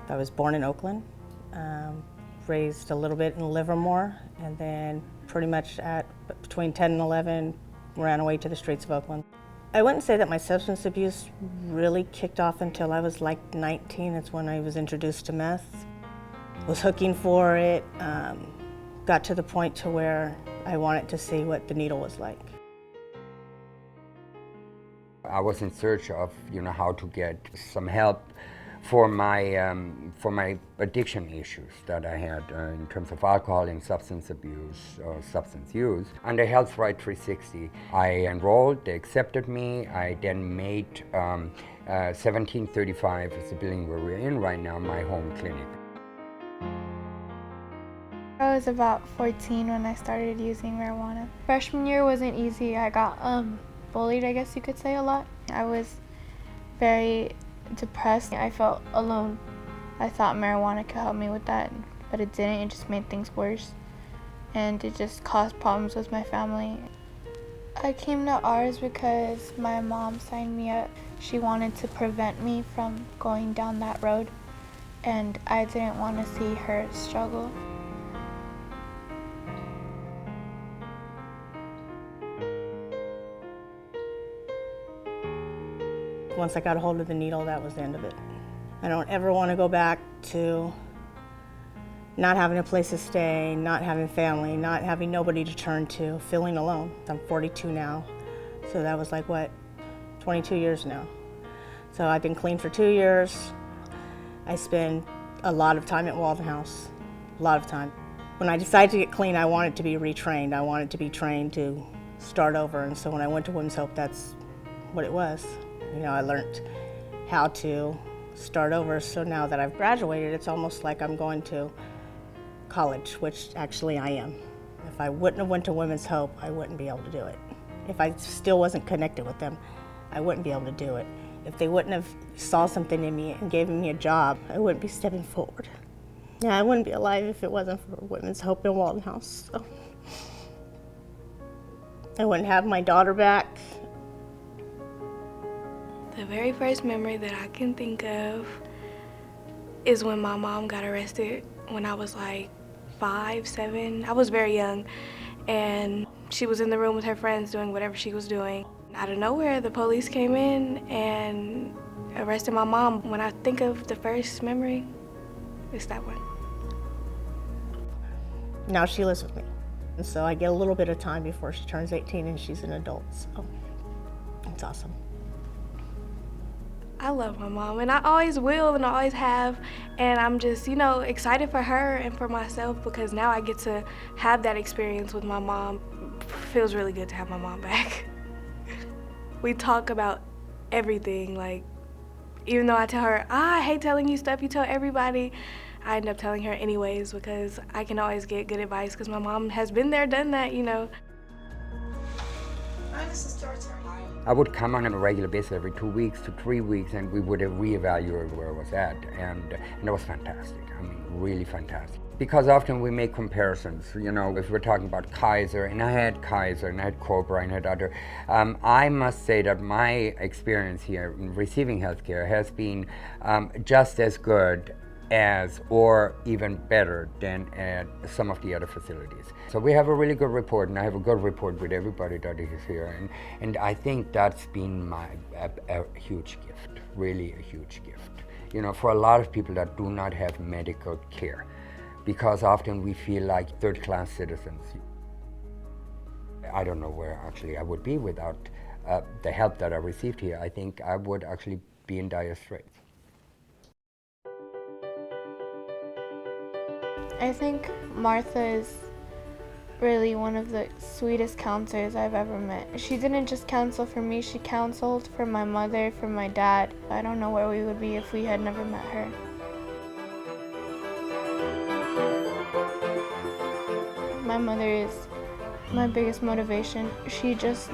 I was born in Oakland, raised a little bit in Livermore, and then pretty much at between 10 and 11, ran away to the streets of Oakland. I wouldn't say that my substance abuse really kicked off until I was like 19. It's when I was introduced to meth. Was hooking for it, got to the point to where I wanted to see what the needle was like. I was in search of, how to get some help for my addiction issues that I had in terms of alcohol and substance abuse or substance use. Under HealthRight360, I enrolled, they accepted me. I then made 1735, it's the building where we're in right now, my home clinic. I was about 14 when I started using marijuana. Freshman year wasn't easy. I got bullied, I guess you could say, a lot. I was very depressed. I felt alone. I thought marijuana could help me with that, but it didn't. It just made things worse, and it just caused problems with my family. I came to ours because my mom signed me up. She wanted to prevent me from going down that road, and I didn't want to see her struggle. Once I got a hold of the needle, that was the end of it. I don't ever want to go back to not having a place to stay, not having family, not having nobody to turn to, feeling alone. I'm 42 now, so that was like, 22 years now. So I've been clean for 2 years. I spend a lot of time at Walden House, a lot of time. When I decided to get clean, I wanted to be retrained. I wanted to be trained to start over, and so when I went to Women's Hope, that's what it was. I learned how to start over, so now that I've graduated, it's almost like I'm going to college, which actually I am. If I wouldn't have went to Women's Hope, I wouldn't be able to do it. If I still wasn't connected with them, I wouldn't be able to do it. If they wouldn't have saw something in me and given me a job, I wouldn't be stepping forward. Yeah, I wouldn't be alive if it wasn't for Women's Hope in Walden House. So. I wouldn't have my daughter back. The very first memory that I can think of is when my mom got arrested when I was like 5, 7. I was very young, and she was in the room with her friends doing whatever she was doing. Out of nowhere, the police came in and arrested my mom. When I think of the first memory, it's that one. Now she lives with me, and so I get a little bit of time before she turns 18 and she's an adult, so it's awesome. I love my mom, and I always will, and I always have, and I'm just, excited for her and for myself because now I get to have that experience with my mom. It feels really good to have my mom back. We talk about everything, like, even though I tell her, I hate telling you stuff you tell everybody, I end up telling her anyways because I can always get good advice because my mom has been there, done that, I would come on a regular basis every 2 weeks to 3 weeks, and we would reevaluate where I was at, and it was fantastic. I mean, really fantastic. Because often we make comparisons, if we're talking about Kaiser, and I had Kaiser, and I had Cobra, and I had other. I must say that my experience here in receiving healthcare has been just as good as, or even better than at some of the other facilities. So we have a really good report, and I have a good report with everybody that is here, and I think that's been a huge gift, really a huge gift. For a lot of people that do not have medical care, because often we feel like third-class citizens. I don't know where actually I would be without the help that I received here. I think I would actually be in dire straits. I think Martha is really one of the sweetest counselors I've ever met. She didn't just counsel for me, she counseled for my mother, for my dad. I don't know where we would be if we had never met her. My mother is my biggest motivation. She just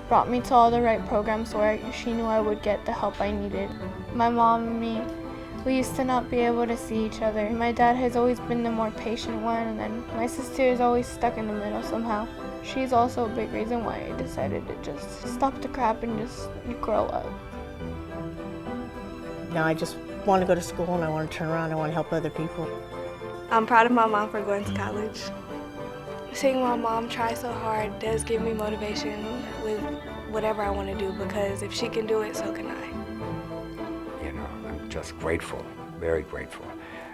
brought me to all the right programs where she knew I would get the help I needed. My mom and me, we used to not be able to see each other. My dad has always been the more patient one, and then my sister is always stuck in the middle somehow. She's also a big reason why I decided to just stop the crap and just grow up. now I just want to go to school and I want to turn around, I want to help other people. I'm proud of my mom for going to college. Seeing my mom try so hard does give me motivation with whatever I want to do, because if she can do it, so can I. You know, I'm just grateful, very grateful.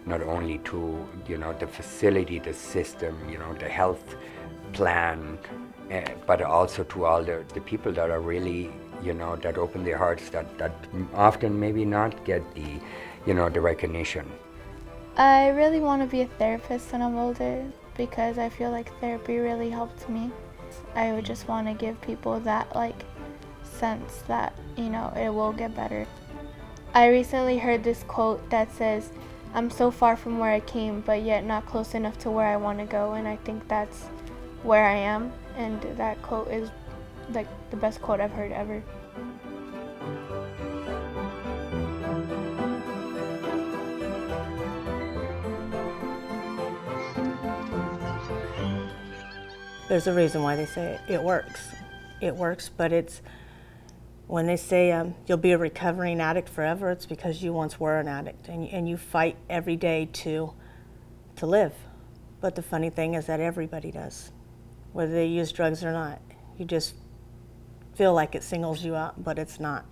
Not only to, you know, the facility, the system, you know, the health plan, but also to all the people that are really, you know, that open their hearts, that often maybe not get the, you know, the recognition. I really want to be a therapist when I'm older because I feel like therapy really helped me. I would just want to give people that sense that, you know, it will get better. I recently heard this quote that says, "I'm so far from where I came, but yet not close enough to where I want to go," and I think that's where I am, and that quote is like the best quote I've heard ever. There's a reason why they say it works. It works, but it's when they say you'll be a recovering addict forever, it's because you once were an addict and you fight every day to live. But the funny thing is that everybody does, whether they use drugs or not. You just feel like it singles you out, but it's not.